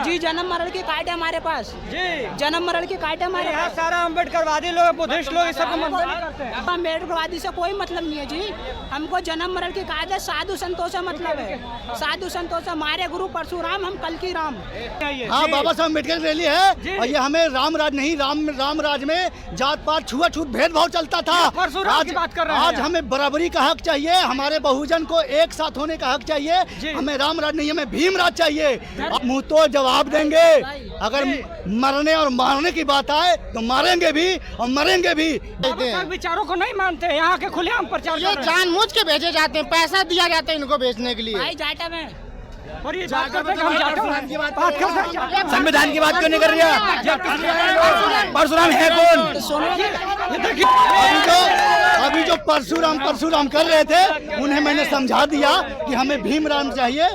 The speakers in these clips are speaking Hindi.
जी जन्म मरण की काट है हमारे पास जी, जन्म मरण की काट है हमारे यहाँ सारा अम्बेडकरवादी लोग, बुद्धिस्ट लोग, सब करते हैं। अम्बेडकरवादी से कोई मतलब नहीं है जी, हमको जन्म मरण की काट है, साधु संतों से मतलब है, साधु संतों से। हमारे गुरु परशुराम, हम कल की राम। हाँ, बाबा साहब अम्बेडकर की रैली है और ये हमें राम राज नहीं, राम राज में जात पात छुआछूत भेदभाव चलता था। परशुराम की बात कर रहे हैं। आज हमें बराबरी का हक चाहिए, हमारे बहुजन को एक साथ होने का हक चाहिए। हमें राम राज नहीं, हमें भीम राज चाहिए। अब मुंह तो जवाब देंगे, अगर मरने और मारने की बात आए तो मारेंगे भी और मरेंगे भी। विचारों को नहीं मानते, यहाँ के खुलेआम प्रचार। ये जानबूझ के भेजे जाते हैं, पैसा दिया जाता है इनको बेचने के लिए। भाई जाटा में और ये बात करते हैं, हम संविधान की बात क्यों नहीं कर रही है? परशुराम है कौन? अभी जो परशुराम कर रहे थे उन्हें मैंने समझा दिया कि हमें भीम राम चाहिए,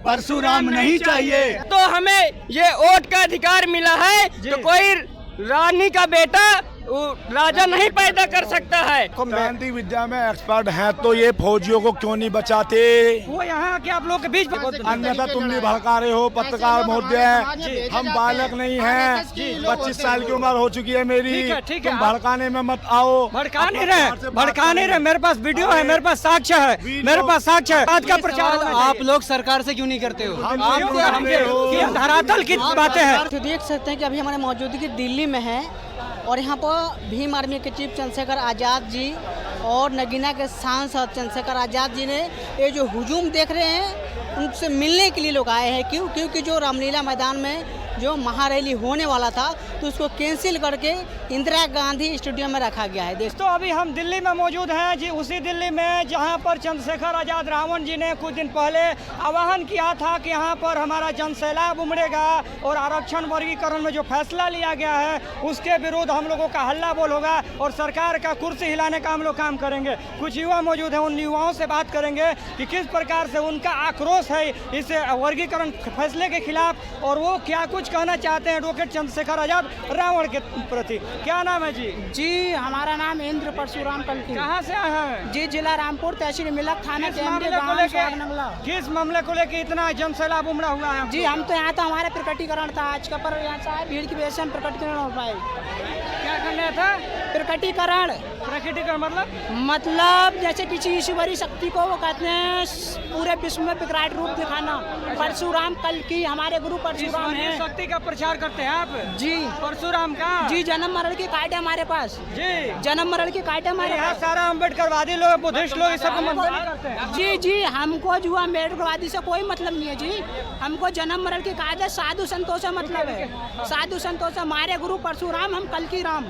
परशुराम नहीं चाहिए। तो हमें ये वोट का अधिकार मिला है, तो कोई रानी का बेटा राजा नहीं पैदा कर सकता है। गांधी विद्या में एक्सपर्ट हैं तो ये फौजियों को क्यों नहीं बचाते? वो यहाँ के आप लोग के बीच अन्यथा तुम भी भड़का रहे हो पत्रकार महोदय। हम बालक नहीं हैं, 25 साल की उम्र हो चुकी है मेरी। ठीक है, तुम भड़काने में मत आओ। भड़का नहीं रहे। मेरे पास वीडियो है, मेरे पास साक्ष्य है, मेरे पास साक्ष्य है। आज का प्रचार आप लोग सरकार से क्यों नहीं करते हो? धरातल की बातें हैं। तो देख सकते हैं कि अभी हमारे मौजूदगी दिल्ली में है और यहाँ पर भीम आर्मी के चीफ चंद्रशेखर आज़ाद जी और नगीना के सांसद चंद्रशेखर आज़ाद जी ने ये जो हुजूम देख रहे हैं उनसे मिलने के लिए लोग आए हैं। क्योंकि जो रामलीला मैदान में जो महारैली होने वाला था तो उसको कैंसिल करके इंदिरा गांधी स्टेडियम में रखा गया है। तो अभी हम दिल्ली में मौजूद हैं जी, उसी दिल्ली में जहां पर चंद्रशेखर आज़ाद रावण जी ने कुछ दिन पहले आह्वान किया था कि यहाँ पर हमारा जनसैलाब उमड़ेगा और आरक्षण वर्गीकरण में जो फैसला लिया गया है उसके विरुद्ध हम लोगों का हल्ला बोल होगा और सरकार का कुर्सी हिलाने का हम लोग काम करेंगे। कुछ युवा मौजूद हैं, उन युवाओं से बात करेंगे कि किस प्रकार से उनका आक्रोश है इस वर्गीकरण फैसले के खिलाफ और वो क्या कुछ कहना चाहते हैं एडवोकेट चंद्रशेखर आज़ाद रावण के प्रति। क्या नाम है जी? जी हमारा नाम इंद्र परशुराम कलकी। कहाँ से आए हैं जी? जिला रामपुर, तहसील मिलक, थाना किस मामले को लेके इतना जनसैलाब उमड़ा हुआ है? जी हम तो यहाँ तो हमारा प्रकटीकरण था आज का, पर यहाँ से भीड़ की वजह से हम प्रकटीकरण हो पाए। क्या करना था? प्रकटीकरण मतलब जैसे किसी ईश्वरी शक्ति को वो कहते हैं पूरे विश्व में विकराल रूप दिखाना। परशुराम कलकी हमारे गुरु परशुराम है। शक्ति का प्रचार करते हैं आप जी? परशुराम का जी जन्म मरण की काट है हमारे पास जी, जन्म मरण की काट है हमारे यहाँ पास। सारा अम्बेडकरवादी लोग, बुद्धिस्ट लोग, सब करते हैं। जी हमको जो अम्बेडकरवादी से कोई मतलब नहीं है जी, हमको जन्म मरण की काट है, साधु संतों से मतलब है, साधु संतों से। हमारे गुरु परशुराम, हम कल की राम।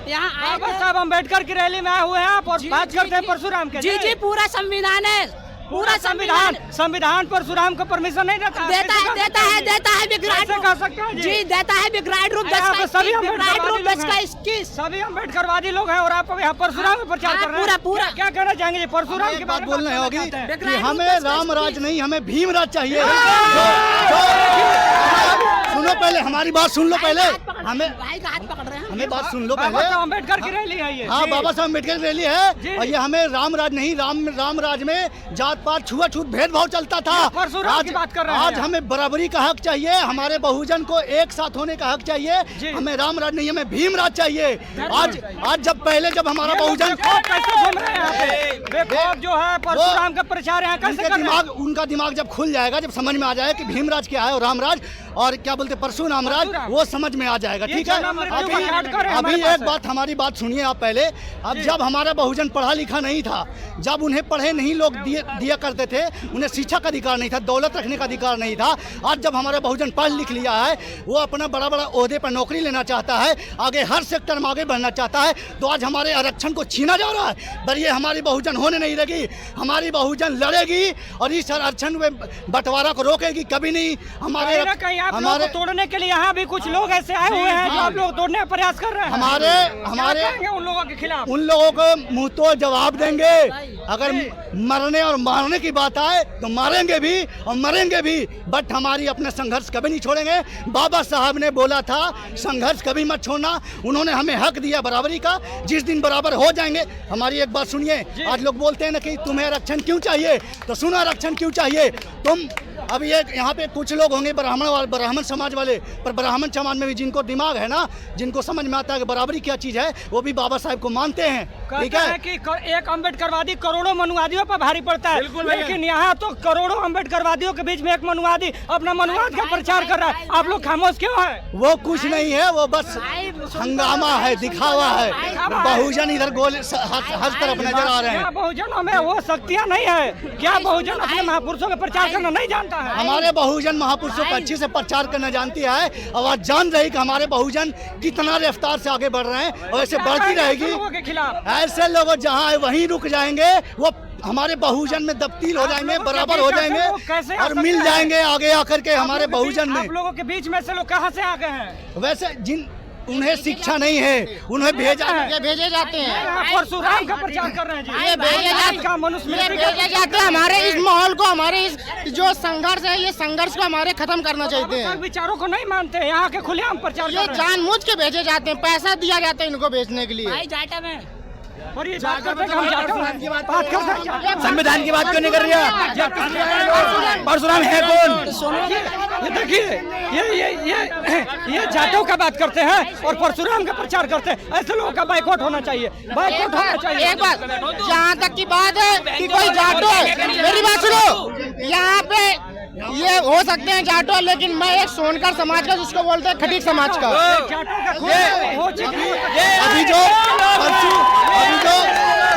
यहाँ आए साहब अम्बेडकर की रैली में आए हुए हैं आप और बात करते हैं परशुराम के। जी पूरा संविधान है, पूरा संविधान परशुराम को परमिशन नहीं देता है विकराल जी, देता है विकराल रूप। सभी अम्बेडकरवादी लोग हैं और आप यहाँ परशुराम में प्रचार कर रहे हैं। पूरा क्या कहना चाहेंगे परशुराम की बात बोलना होगी कि हमें राम राज नहीं, हमें भीम राज चाहिए। सुनो पहले हमारी बात सुन लो, पहले हमें बात सुन लो पहले। अम्बेडकर की रैली है ये। हाँ, बाबा साहब अम्बेडकर की रैली है और ये हमें राम राज नहीं, राम राज में जात पात छुआछूत भेदभाव चलता था। आज हमें बराबरी का हक चाहिए, हमारे बहुजन को एक साथ होने का हक चाहिए। हमें राम राज नहीं, हमें भीम राज चाहिए। आज जब हमारा बहुजन जो है परशुराम का प्रचार है, उनका दिमाग जब खुल जाएगा, जब समझ में आ जाए कि भीम राज क्या है और राम राज और क्या बोलते परशुराम राज, वो समझ में आ जाएगा। ठीक है, अभी एक बात, हमारी बात सुनिए आप पहले। अब जब हमारा बहुजन पढ़ा लिखा नहीं था, जब उन्हें पढ़े नहीं लोग दिया करते थे, उन्हें शिक्षा का अधिकार नहीं था, दौलत रखने का अधिकार नहीं था। आज जब हमारा बहुजन पढ़ लिख लिया है, वो अपना बड़ा बड़ा ओहदे पर नौकरी लेना चाहता है, आगे हर सेक्टर में आगे बढ़ना चाहता है, तो आज हमारे आरक्षण को छीना जा रहा है। पर ये हमारी बहुजन होने नहीं लगी, हमारी बहुजन लड़ेगी और इस आरक्षण में बंटवारा को रोकेगी कभी नहीं। हमारे तोड़ने के लिए यहाँ भी कुछ लोग ऐसे आए हुए हैं जो आप लोग तोड़ने का प्रयास कर रहे हैं। हमारे उन लोगों के खिलाफ, उन लोगों को मुंह तो जवाब देंगे, अगर मरने और मारने की बात आए तो मारेंगे भी और मरेंगे भी, बट हमारी अपना संघर्ष कभी नहीं छोड़ेंगे। बाबा साहब ने बोला था संघर्ष कभी मत छोड़ना, उन्होंने हमें हक दिया बराबरी का। जिस दिन बराबर हो जाएंगे, हमारी एक बात सुनिए, आज लोग बोलते हैं ना कि तुम्हें आरक्षण क्यों चाहिए, तो सुनो आरक्षण क्यों चाहिए। अब ये यहाँ पे कुछ लोग होंगे ब्राह्मण समाज वाले, पर ब्राह्मण समाज में भी जिनको दिमाग है ना, जिनको समझ में आता है कि बराबरी क्या चीज है, वो भी बाबा साहब को मानते हैं। ठीक है कि एक अम्बेडकरवादी करोड़ों मनुवादियों पर भारी पड़ता है, लेकिन यहाँ तो करोड़ों अम्बेडकरवादियों के बीच में एक मनुवादी अपना मनुवाद का प्रचार कर रहा है। आप लोग खामोश क्यों है? वो कुछ नहीं है, वो बस हंगामा है, दिखावा है। बहुजन इधर गोल हर तरफ नजर आ रहे हैं। बहुजनों में वो शक्तियाँ नहीं है क्या? बहुजन अपने महापुरुषों का प्रचार करना नहीं जानता है? हमारे बहुजन महापुरुषों को अच्छे से प्रचार करना जानती है, और आज जान रही कि हमारे बहुजन कितना रफ्तार से आगे बढ़ रहे हैं, और ऐसे बढ़ती रहेगी। के खिलाफ ऐसे लोग जहाँ वहीं रुक जाएंगे, वो हमारे बहुजन में तब्दील हो जाएंगे, बराबर हो जाएंगे और मिल जाएंगे आगे आकर के हमारे बहुजन में। आप लोगों के बीच में से लोग कहाँ से आ गए हैं? वैसे जिन उन्हें शिक्षा नहीं है, उन्हें भेजे जाते हैं। परशुराम का प्रचार कर रहे हैं जी। ये भेजे जाते हैं। हमारे इस माहौल को, हमारे इस जो संघर्ष है, ये संघर्ष को हमारे खत्म करना चाहते हैं। विचारों को नहीं मानते, यहाँ के खुलेआम प्रचार ये जानबूझ के भेजे जाते हैं, पैसा दिया जाता है इनको बेचने के लिए। जाटा में और ये बात करते हैं, हम संविधान की बात क्यों नहीं कर रही है? परशुराम है कौन? ये देखिए, ये जाटों का बात करते हैं और परशुराम का प्रचार करते हैं। ऐसे लोगों का बाइकआउट होना चाहिए, बाइकआउट होना चाहिए। एक बात, जहाँ तक की बात है कि कोई जाटो है, मेरी बात सुनो, यहाँ पे ये हो सकते हैं जाटो, लेकिन मैं एक सोनकर समाज का, जिसको बोलते हैं खटीक समाज का।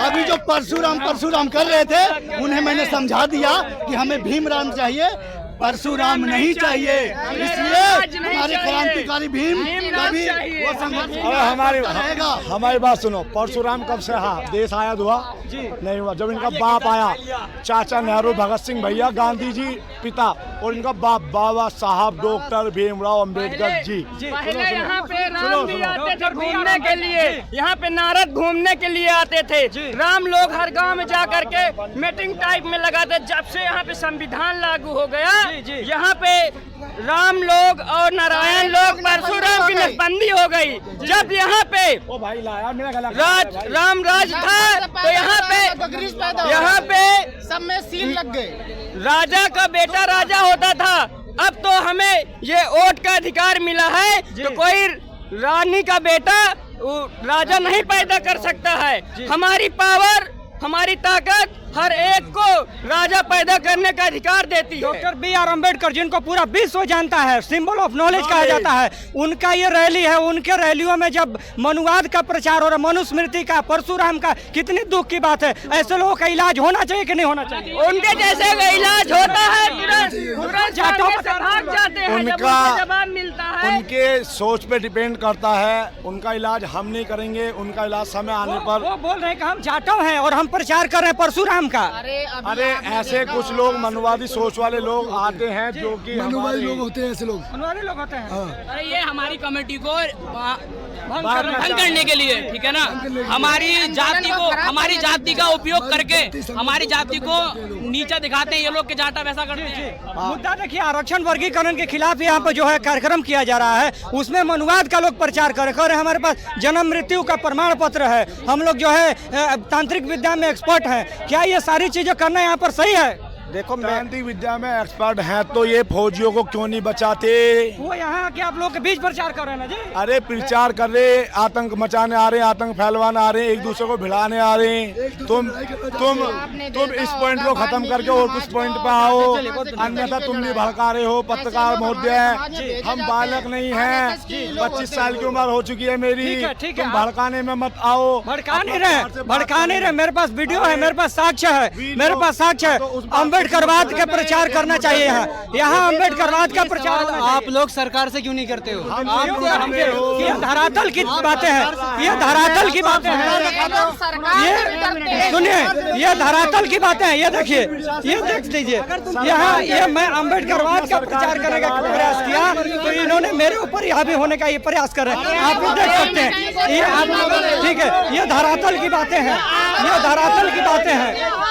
अभी जो परशुराम कर रहे थे, उन्हें मैंने समझा दिया कि हमें भीमराम चाहिए, परशुराम नहीं चाहिए। इसलिए हमारे क्रांतिकारी भीम कभी वो संघर्ष हमारी बात सुनो। परशुराम कब से देश आजाद हुआ? नहीं हुआ। जब इनका बाप आया, चाचा नेहरू, भगत सिंह भैया, गांधी जी पिता, और इनका बाप बाबा साहब डॉक्टर भीमराव अंबेडकर जी। पहले यहाँ पे राम भी आते थे घूमने के लिए, यहाँ पे नारद घूमने के लिए आते थे। राम लोग हर गांव में जा करके मीटिंग टाइप में लगाते। जब से यहाँ पे संविधान लागू हो गया, यहाँ पे राम लोग और नारायण लोग, परशुराम की नसबंदी हो गई। जब यहाँ पे राम राज था, तो यहाँ पे सब में सील लग गए। राजा का बेटा राजा होता था। अब तो हमें ये वोट का अधिकार मिला है, तो कोई रानी का बेटा राजा नहीं पैदा कर सकता है। हमारी पावर, हमारी ताकत हर एक को राजा पैदा करने का अधिकार देती है। Doctor B.R. अम्बेडकर, जिनको पूरा विश्व जानता है, सिंबल ऑफ नॉलेज कहा जाता है, उनका ये रैली है। उनके रैलियों में जब मनुवाद का प्रचार हो रहा, मनुस्मृति का, परशुराम का, कितनी दुख की बात है। ऐसे लोगों का इलाज होना चाहिए कि नहीं होना चाहिए? उनके जैसे का इलाज होता है, तुरंत जाटों से भाग जाते हैं उनका जवाब मिलता है। उनके सोच पे डिपेंड करता है। उनका इलाज हम नहीं करेंगे, उनका इलाज समय आने पर। वो बोल रहे हैं कि हम जाटों हैं और हम प्रचार कर रहे हैं परशुराम का। अरे ऐसे कुछ लोग मनवादी सोच वाले लोग आते हैं, जो कि मनवादी लोग होते हैं। ऐसे लोग मनवादी लोग होते हैं। अरे ये हमारी कमेटी को भंग करने के लिए, ठीक है ना, हमारी जाति का उपयोग करके हमारी जाति को नीचा दिखाते हैं ये लोग के जाटा वैसा करते हैं। मुद्दा देखिए, आरक्षण वर्गीकरण के खिलाफ यहाँ पर जो है कार्यक्रम किया जा रहा है, उसमें मनुवाद का लोग प्रचार कर रहे हैं। हमारे पास जन्म मृत्यु का प्रमाण पत्र है, हम लोग जो है तांत्रिक विद्या में एक्सपर्ट हैं। क्या ये सारी चीजें करना यहाँ पर सही है? देखो, तांत्रिक विद्या में एक्सपर्ट हैं, तो ये फौजियों को क्यों नहीं बचाते? वो यहाँ के आप लोग के बीच प्रचार कर रहे हैं ना जी। अरे प्रचार कर रहे, आतंक मचाने आ रहे हैं, आतंक फैलवाने आ रहे हैं, एक दूसरे को भिड़ाने आ रहे हैं। तुम इस पॉइंट को खत्म करके और कुछ पॉइंट पे आओ, अन्यथा तुम भी भड़का रहे हो। पत्रकार महोदय, हम बालक नहीं हैं, 25 साल की उम्र हो चुकी है मेरी, तुम भड़काने में मत आओ। भड़का नहीं रहे, मेरे पास वीडियो है, मेरे पास साक्ष्य है। अम्बेडकरवाद का प्रचार करना चाहिए। यहाँ अम्बेडकरवाद का प्रचार आप लोग सरकार से क्यों नहीं करते हो? ये धरातल की बातें हैं, ये धरातल की बातें हैं। ये सुनिए, ये धरातल की बातें हैं। ये देखिए, ये देख लीजिए, यहाँ ये मैं अम्बेडकरवाद का प्रचार करने का प्रयास किया, तो इन्होंने मेरे ऊपर हावी होने का ये प्रयास कर रहे हैं। आप भी देख सकते हैं, ये आप ठीक है, ये धरातल की बातें हैं, ये धरातल की बातें हैं।